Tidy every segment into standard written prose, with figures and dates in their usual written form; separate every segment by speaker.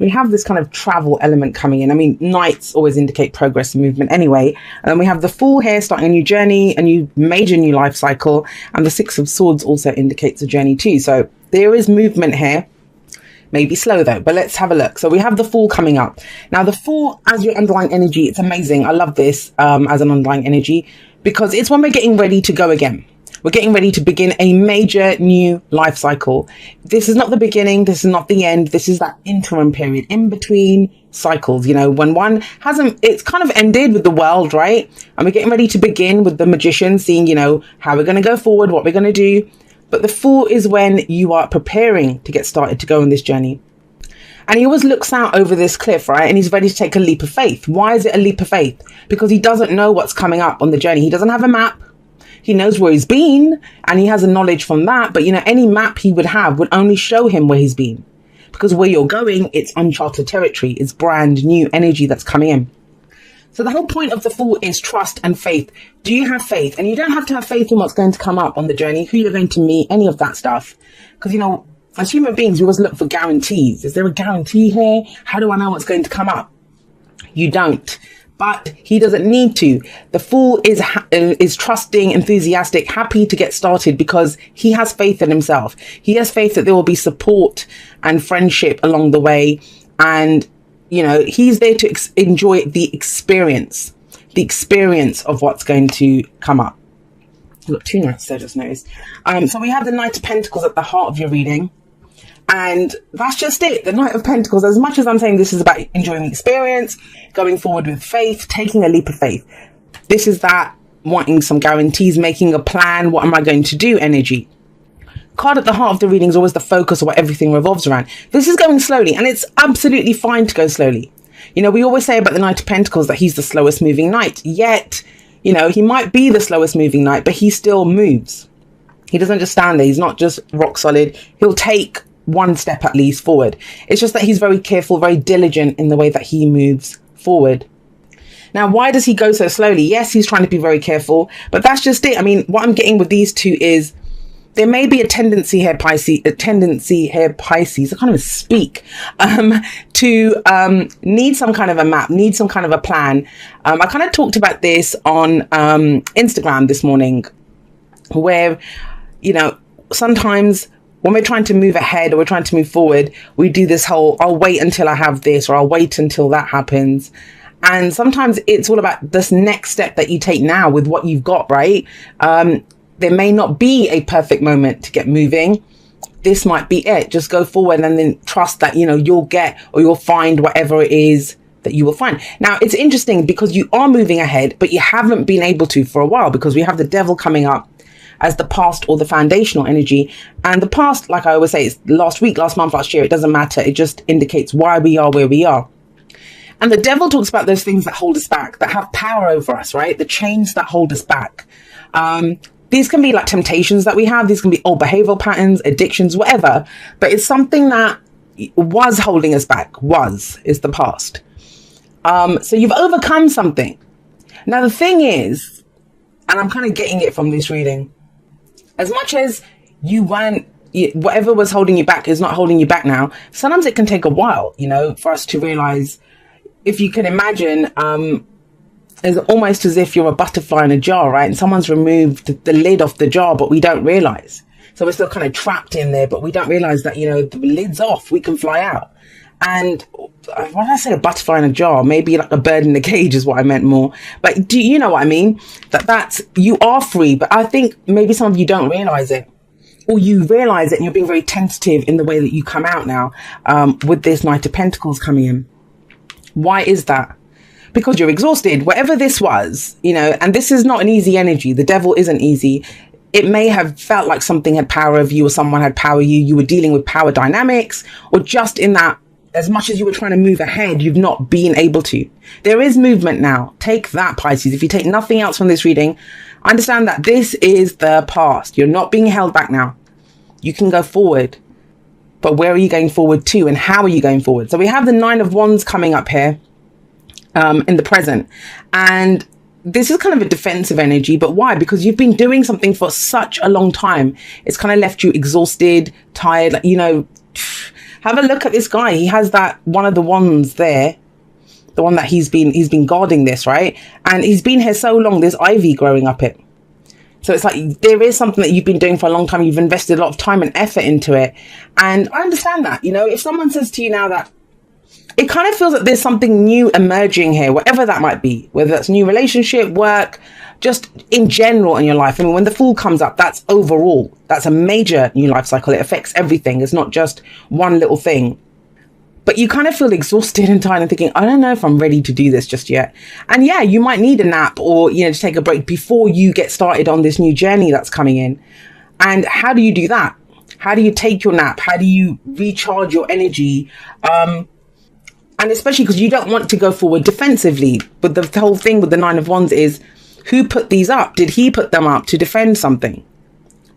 Speaker 1: we have this kind of travel element coming in. I mean, nights always indicate progress and movement anyway. And we have the Fool here starting a new journey, a new major new life cycle. And the Six of Swords also indicates a journey too. So there is movement here. Maybe slow though, but let's have a look. So we have the Fool coming up. Now the Fool as your underlying energy, it's amazing. I love this as an underlying energy because it's when we're getting ready to go again. We're getting ready to begin a major new life cycle. This is not the beginning. This is not the end. This is that interim period in between cycles. You know, when one hasn't, it's kind of ended with the world, right? And we're getting ready to begin with the Magician, seeing, you know, how we're going to go forward, what we're going to do. But the Fool is when you are preparing to get started to go on this journey. And he always looks out over this cliff, right? And he's ready to take a leap of faith. Why is it a leap of faith? Because he doesn't know what's coming up on the journey. He doesn't have a map. He knows where he's been and he has a knowledge from that. But, you know, any map he would have would only show him where he's been, because where you're going, it's uncharted territory. It's brand new energy that's coming in. So the whole point of the Fool is trust and faith. Do you have faith? And you don't have to have faith in what's going to come up on the journey, who you're going to meet, any of that stuff. Because, you know, as human beings, we always look for guarantees. Is there a guarantee here? How do I know what's going to come up? You don't. But he doesn't need to. The Fool is trusting, enthusiastic, happy to get started because he has faith in himself. He has faith that there will be support and friendship along the way. And, you know, he's there to enjoy the experience of what's going to come up. I've got 2 nights there, just noticed. So we have the Knight of Pentacles at the heart of your reading. And that's just it. The Knight of Pentacles, as much as I'm saying this is about enjoying the experience, going forward with faith, taking a leap of faith. This is that wanting some guarantees, making a plan. What am I going to do energy? Card at the heart of the reading is always the focus of what everything revolves around. This is going slowly, and it's absolutely fine to go slowly. You know, we always say about the Knight of Pentacles that he's the slowest moving knight. Yet, you know, he might be the slowest moving knight, but he still moves. He doesn't just stand there. He's not just rock solid. He'll take one step at least forward. It's just that he's very careful, very diligent in the way that he moves forward. Now, why does he go so slowly? Yes, he's trying to be very careful, but that's just it. I mean, what I'm getting with these two is there may be a tendency here, Pisces, I can't even speak, to need some kind of a map, need some kind of a plan. I kind of talked about this on Instagram this morning, where, you know, sometimes when we're trying to move ahead or we're trying to move forward, we do this whole, I'll wait until I have this, or I'll wait until that happens. And sometimes it's all about this next step that you take now with what you've got, right? There may not be a perfect moment to get moving. This might be it. Just go forward and then trust that, you know, you'll get or you'll find whatever it is that you will find. Now, it's interesting because you are moving ahead, but you haven't been able to for a while because we have the Devil coming up as the past or the foundational energy. And the past, like I always say, is last week, last month, last year. It doesn't matter. It just indicates why we are where we are. And the Devil talks about those things that hold us back, that have power over us, right? The chains that hold us back. These can be like temptations that we have. These can be old behavioral patterns, addictions, whatever. But it's something that was holding us back, is the past. So you've overcome something. Now, the thing is, and I'm kind of getting it from this reading, as much as you weren't, whatever was holding you back is not holding you back now. Sometimes it can take a while, you know, for us to realize, if you can imagine, it's almost as if you're a butterfly in a jar, right? And someone's removed the lid off the jar, but we don't realize. So we're still kind of trapped in there, but we don't realize that, you know, the lid's off, we can fly out. And when I say a butterfly in a jar, maybe like a bird in a cage is what I meant more. But do you know what I mean? That's, you are free, but I think maybe some of you don't realize it. Or you realize it and you're being very tentative in the way that you come out now, with this Knight of Pentacles coming in. Why is that? Because you're exhausted. Whatever this was, you know, and this is not an easy energy. The Devil isn't easy. It may have felt like something had power over you or someone had power you. You were dealing with power dynamics, or just in that, as much as you were trying to move ahead, you've not been able to. There is movement now. Take that, Pisces. If you take nothing else from this reading, understand that this is the past. You're not being held back now. You can go forward. But where are you going forward to, and how are you going forward? So we have the 9 of Wands coming up here in the present. And this is kind of a defensive energy. But why? Because you've been doing something for such a long time. It's kind of left you exhausted, tired, like, you know, Have a look at this guy. He has that one of the wands there, the one that he's been guarding this, right? And he's been here so long, there's ivy growing up it. So it's like there is something that you've been doing for a long time. You've invested a lot of time and effort into it. And I understand that, if someone says to you now that it kind of feels that there's something new emerging here, whatever that might be, whether that's new relationship, work, just in general in your life. I mean, when the Fool comes up, that's overall, that's a major new life cycle. It affects everything. It's not just one little thing. But you kind of feel exhausted and tired and thinking, I don't know if I'm ready to do this just yet. And yeah, you might need a nap or, to take a break before you get started on this new journey that's coming in. And how do you do that? How do you take your nap? How do you recharge your energy? And especially because you don't want to go forward defensively. But the whole thing with the Nine of Wands is, who put these up? Did he put them up to defend something?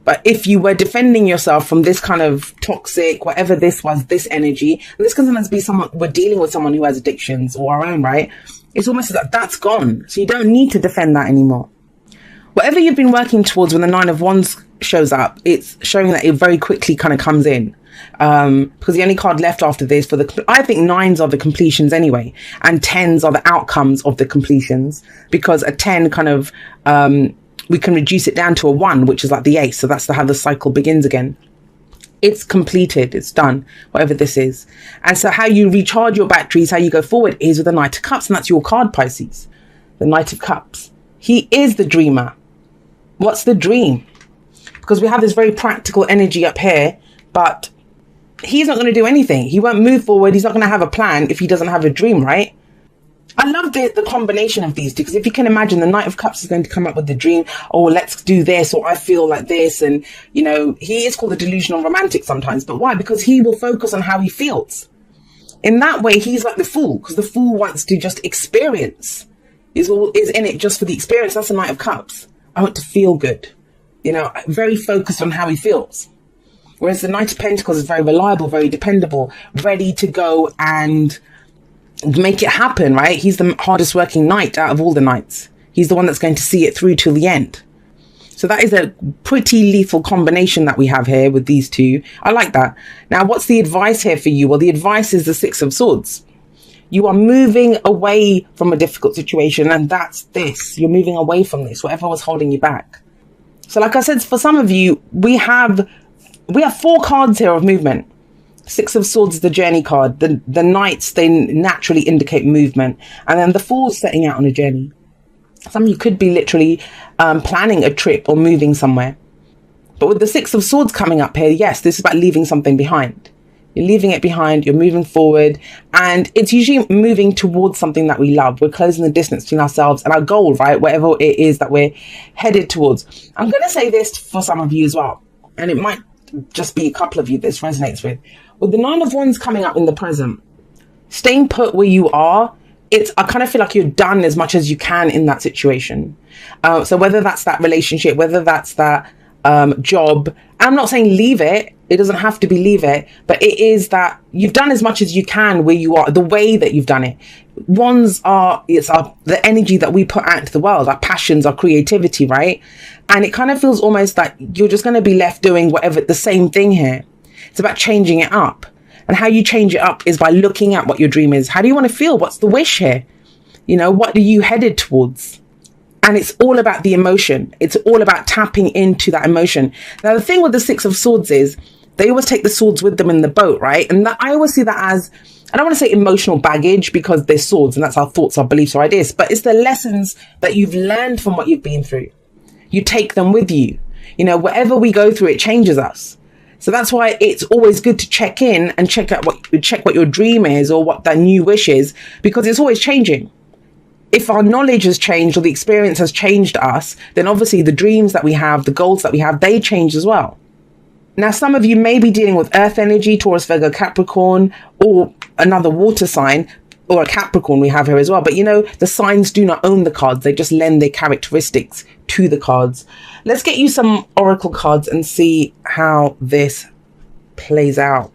Speaker 1: But if you were defending yourself from this kind of toxic, whatever this was, this energy, and this can sometimes be someone, we're dealing with someone who has addictions or our own, right? It's almost like that's gone. So you don't need to defend that anymore. Whatever you've been working towards when the Nine of Wands shows up, it's showing that it very quickly kind of comes in. Because the only card left after this I think nines are the completions anyway, and tens are the outcomes of the completions, because a 10 kind of, we can reduce it down to a 1, which is like the ace. So that's how the cycle begins again. It's completed. It's done, whatever this is. And so how you recharge your batteries, how you go forward is with the Knight of Cups. And that's your card, Pisces. The Knight of Cups. He is the dreamer. What's the dream? Because we have this very practical energy up here, but he's not going to do anything. He won't move forward. He's not going to have a plan if he doesn't have a dream, right? I love the combination of these two, because if you can imagine, the Knight of Cups is going to come up with the dream, oh, let's do this, or I feel like this. And, he is called a delusional romantic sometimes. But why? Because he will focus on how he feels. In that way, he's like the Fool, because the Fool wants to just experience, is in it just for the experience. That's the Knight of Cups. I want to feel good, very focused on how he feels. Whereas the Knight of Pentacles is very reliable, very dependable, ready to go and make it happen, right? He's the hardest working knight out of all the knights. He's the one that's going to see it through till the end. So that is a pretty lethal combination that we have here with these two. I like that. Now, what's the advice here for you? Well, the advice is the Six of Swords. You are moving away from a difficult situation, and that's this. You're moving away from this, whatever was holding you back. So like I said, for some of you, we have 4 cards here of movement. Six of Swords is the journey card. The Knights, they naturally indicate movement. And then the Fool's setting out on a journey. Some of you could be literally planning a trip or moving somewhere. But with the Six of Swords coming up here, yes, this is about leaving something behind. You're leaving it behind, you're moving forward, and it's usually moving towards something that we love. We're closing the distance between ourselves and our goal, right? Whatever it is that we're headed towards. I'm going to say this for some of you as well, and it might just be a couple of you this resonates with. With the Nine of Wands coming up in the present, staying put where you are, I kind of feel like you're done as much as you can in that situation. So whether that's that relationship, whether that's that job, I'm not saying leave it. It doesn't have to be leave it, but it is that you've done as much as you can where you are, the way that you've done it. Wands the energy that we put out into the world, our passions, our creativity, right? And it kind of feels almost like you're just going to be left doing whatever, the same thing here. It's about changing it up. And how you change it up is by looking at what your dream is. How do you want to feel? What's the wish here? What are you headed towards? And it's all about the emotion. It's all about tapping into that emotion. Now, the thing with the Six of Swords is they always take the swords with them in the boat, right? And I always see that as, I don't want to say emotional baggage, because they're swords and that's our thoughts, our beliefs, our ideas, but it's the lessons that you've learned from what you've been through. You take them with you. Whatever we go through, it changes us. So that's why it's always good to check in and check what your dream is or what that new wish is, because it's always changing. If our knowledge has changed or the experience has changed us, then obviously the dreams that we have, the goals that we have, they change as well. Now, some of you may be dealing with earth energy, Taurus, Virgo, Capricorn, or another water sign, or a Capricorn we have here as well. But the signs do not own the cards. They just lend their characteristics to the cards. Let's get you some oracle cards and see how this plays out.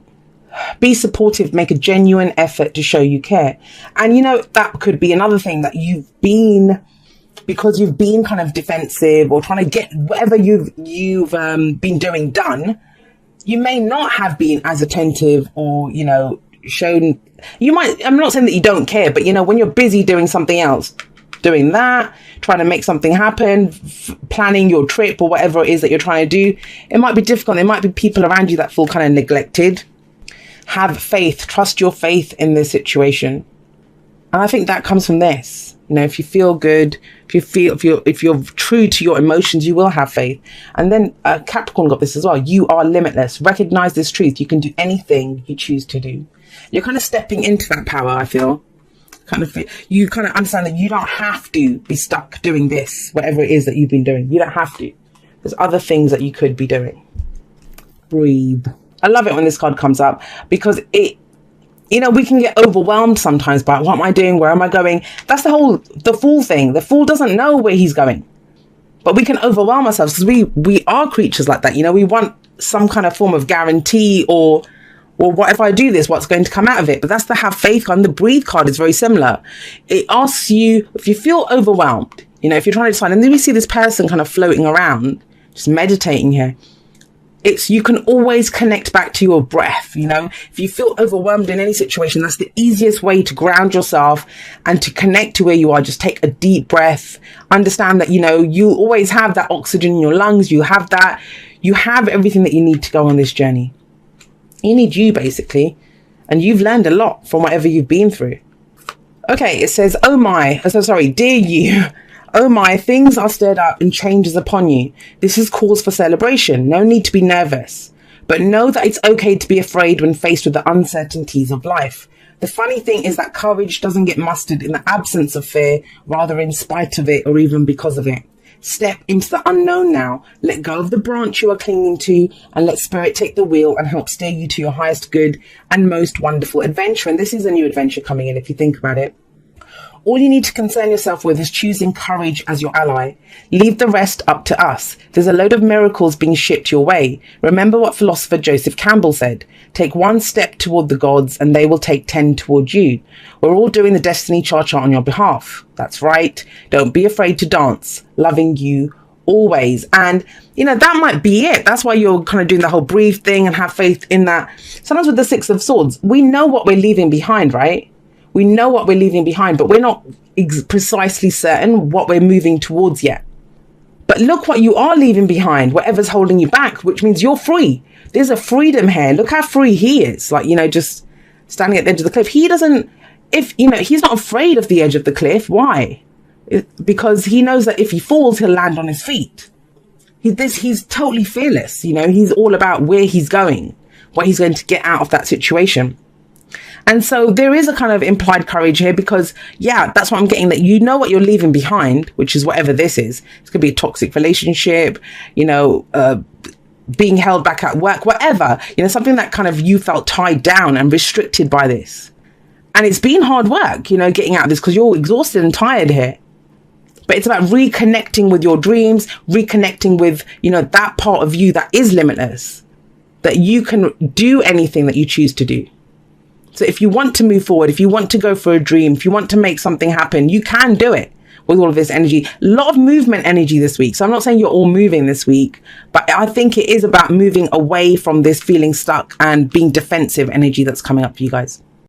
Speaker 1: Be supportive, make a genuine effort to show you care. And that could be another thing that because you've been kind of defensive or trying to get whatever you've been doing done. you may not have been as attentive or, you know, shown, you might, I'm not saying that you don't care, but you know, when you're busy doing something else, doing that, trying to make something happen, planning your trip or whatever it is that you're trying to do, it might be difficult. There might be people around you that feel kind of neglected. Have faith, trust your faith in this situation. And I think that comes from this. You know, if you feel good, if you're true to your emotions, you will have faith. And then Capricorn got this as well. You are limitless. Recognize this truth. You can do anything you choose to do. You're kind of stepping into that power, I feel. You kind of understand that you don't have to be stuck doing this, whatever it is that you've been doing. You don't have to. There's other things that you could be doing. Breathe. I love it when this card comes up because it, you know, we can get overwhelmed sometimes by what am I doing? Where am I going? That's the Fool thing. The Fool doesn't know where he's going, but we can overwhelm ourselves because we are creatures like that. You know, we want some kind of form of guarantee or what if I do this, what's going to come out of it? But that's the have faith card. And the breathe card is very similar. It asks you if you feel overwhelmed, you know, if you're trying to decide, and then we see this person kind of floating around, just meditating here. You can always connect back to your breath. You know, if you feel overwhelmed in any situation, that's the easiest way to ground yourself and to connect to where you are. Just take a deep breath. Understand that, you know, you always have that oxygen in your lungs. You have everything that you need to go on this journey. You need you, basically. And you've learned a lot from whatever you've been through. Okay, it says, dear you. Oh my, things are stirred up and changes upon you. This is cause for celebration. No need to be nervous. But know that it's okay to be afraid when faced with the uncertainties of life. The funny thing is that courage doesn't get mustered in the absence of fear, rather in spite of it or even because of it. Step into the unknown now. Let go of the branch you are clinging to and let spirit take the wheel and help steer you to your highest good and most wonderful adventure. And this is a new adventure coming in if you think about it. All you need to concern yourself with is choosing courage as your ally. Leave the rest up to us. There's a load of miracles being shipped your way. Remember what philosopher Joseph Campbell said. Take one step toward the gods and they will take 10 toward you. We're all doing the destiny cha-cha on your behalf. That's right. Don't be afraid to dance. Loving you always. And, you know, that might be it. That's why you're kind of doing the whole breathe thing and have faith in that. Sometimes with the Six of Swords, we know what we're leaving behind, right? We know what we're leaving behind, but we're not precisely certain what we're moving towards yet. But look what you are leaving behind, whatever's holding you back, which means you're free. There's a freedom here. Look how free he is. Like, you know, just standing at the edge of the cliff. He doesn't, he's not afraid of the edge of the cliff. Why? Because he knows that if he falls, he'll land on his feet. He's totally fearless. You know, he's all about where he's going, what he's going to get out of that situation. And so there is a kind of implied courage here because, yeah, that's what I'm getting, that you know what you're leaving behind, which is whatever this is. It's going to be a toxic relationship, you know, being held back at work, whatever, you know, something that kind of you felt tied down and restricted by this. And it's been hard work, you know, getting out of this because you're exhausted and tired here. But it's about reconnecting with your dreams, reconnecting with, you know, that part of you that is limitless, that you can do anything that you choose to do. So if you want to move forward, if you want to go for a dream, if you want to make something happen, you can do it with all of this energy. A lot of movement energy this week. So I'm not saying you're all moving this week, but I think it is about moving away from this feeling stuck and being defensive energy that's coming up for you guys.